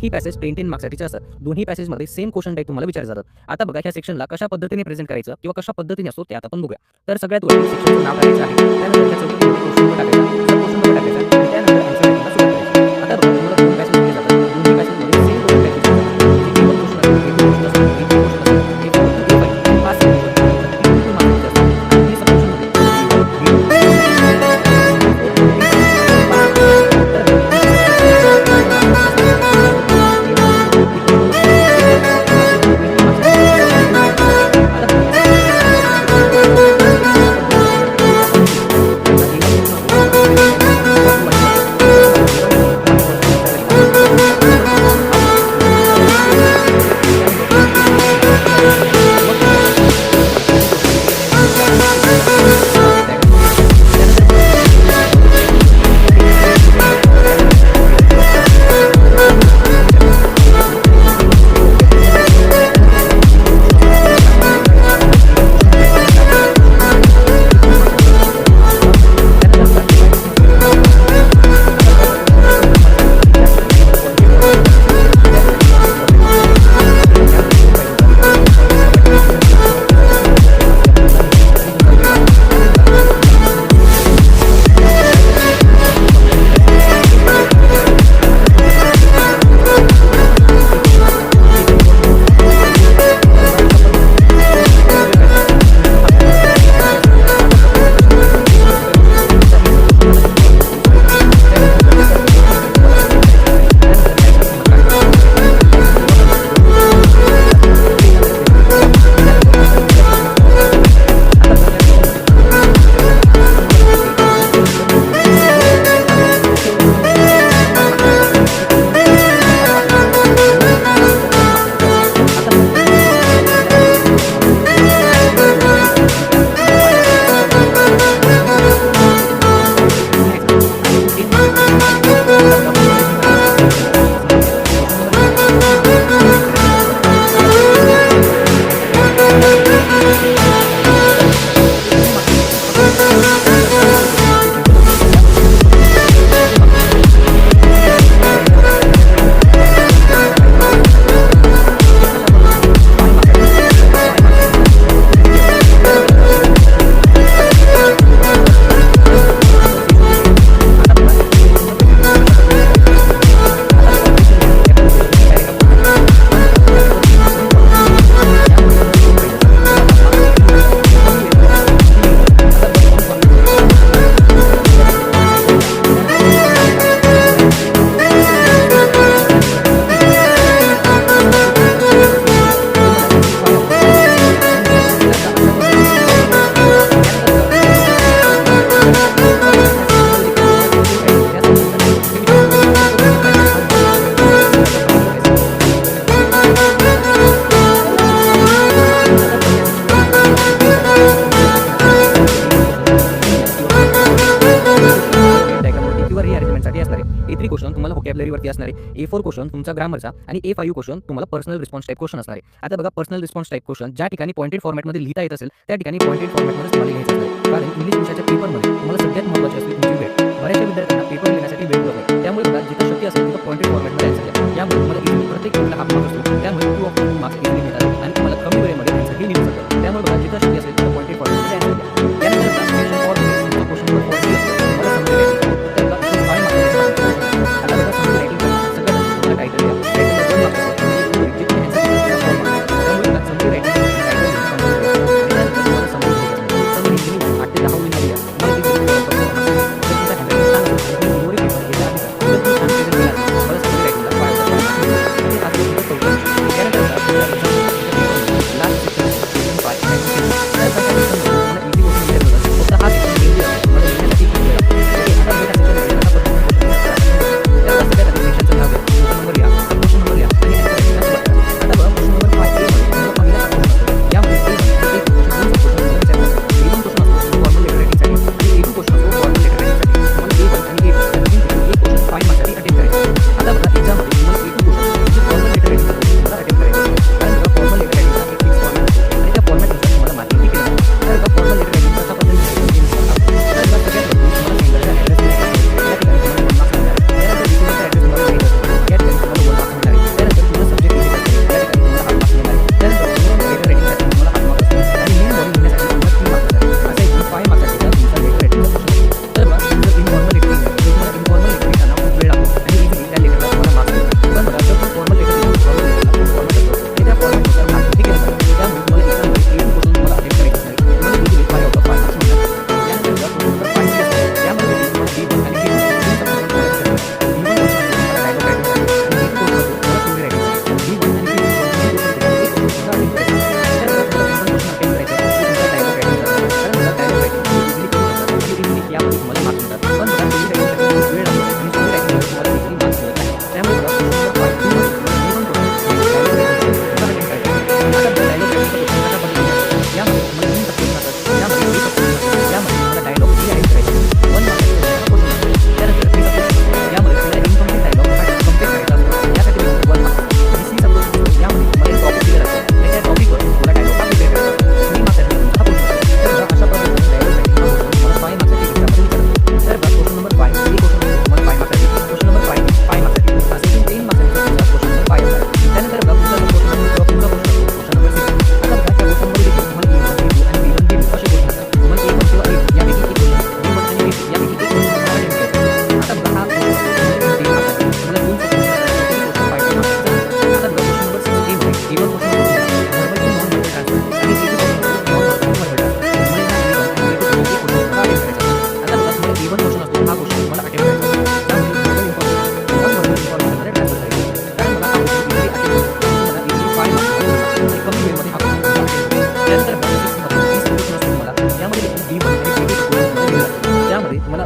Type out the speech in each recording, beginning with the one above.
दोन्ही पॅसेज 10 मार्क्ससाठीचे असतात. दोन्ही पॅसेजमध्ये सेम क्वेश्चन टाइप तुम्हाला विचारले जातात. आता बघा ह्या सेक्शनला कशा पद्धतीने प्रेझेंट करायचं किंवा कशा पद्धतीने असतो ते आता आपण बघूया. तर सगळ्यात वरती सेक्शनचं नाव टाकायचं आहे. त्यानंतर त्या चौकटीमध्ये क्वेश्चन नंबर टाकायचा, सब क्वेश्चन नंबर टाकायचा आणि त्यानंतर आन्सर टाकायला सुरुवात करायची. आता बघा तुम्हाला दोन पॅसेज दिले जातात. दोन्ही पॅसेजमध्ये सेम क्वेश्चन टाइप दिले जातात. म्हणजे A1 क्वेश्चन असेल, A2 क्वेश्चन असेल, A3 क्वेश्चन असेल, A4 to A5 5 क्वेश्चन किती मार्क्सचे असतात आणि हे सब क्वेश्चनमध्ये A3 क्वेश्चन तुम्हाला व्होकॅब्युलरीवरती असणार आहे. A4 क्वेश्चन तुमचा ग्रामरचा आणि A5 क्वेश्चन तुम्हाला पर्सनल रिस्पॉन्स टाइप क्वेश्चन असणार आहे. आता बघा पर्सनल रिस्पॉन्स टाइप क्वेश्चन ज्या ठिकाणी पॉइंटेड फॉर्मॅटमध्ये लिहिता येत असेल त्या ठिकाणी पॉइंटेड फॉर्मॅटमध्ये तुम्हाला लिहायचं असेल. कारण इंग्लिश विषयाच्या पेपरमध्ये तुम्हाला सगळ्यात महत्त्वाची असते तुमची वेळ. बऱ्याचशा विद्यार्थ्यांना पेपर लिहिण्यासाठी वेळ मिळत नाही. त्यामुळे बघा जिथं शक्य असेल तिथं पॉइंटेड फॉर्मॅटमध्ये यायचं आहे. यामुळे तुम्हाला इझिली प्रत्येक पॉईंटला हाफ मार्क्स असतो. त्यामुळे 2 ऑफ 2 मार्क्स इझिली मिळतात आणि तुम्हाला कमी वेळेमध्ये आन्सर हे लिहू शकतात. त्यामुळे बघा जिथं शक्य असेल तिथं पॉइंटेड फॉर्मॅटमध्ये आन्सर द्या. त्यानंतर ट्रान्सलेशन फॉर तुमचा क्वेश्चन नंबर 40 तुम्हाला समजेल. तर बघा 5 मार्क्स आता बघा समजून रायटिंग सगळ्यात तुम्हाला टायटल द्या. टायटलला 2 मार्क्स असतात. जिथे आन्सर दिसेल त्याला 4 मार्क्स. त्यामुळे बघा समजून रायटिंग टायटल समजून घ्या. त्यानंतर तुम्हाला समजून घ्यायचं. समजून 8 ते 10 ओळींमध्ये द्या. तुम्हाला किती तुमचा हँडरायटिंग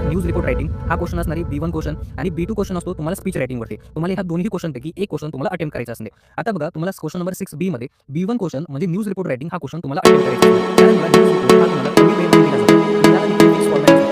न्यूज रिपोर्ट रायटिंग हा क्वेश्चन असणार आहे B1 क्वेश्चन आणि B2 क्वेश्चन असतो तुम्हाला स्पीच रायटिंगवरती. तुम्हाला ह्या दोन्ही क्वेश्चनपैकी एक क्वेश्चन तुम्हाला अटेम्प्ट करायचा असणे. आता बघा तुम्हाला क्वेश्चन नंबर 6B मध्ये B1 क्वेश्चन म्हणजे न्यूज रिपोर्ट रायटिंग हा क्वेश्चन तुम्हाला अटेम्प्ट करायचा आहे. कारण बघा न्यूज रिपोर्ट हा तुम्हाला कमी वेळेमध्ये दिला जातो. याला देखील फिक्स फॉर्मॅट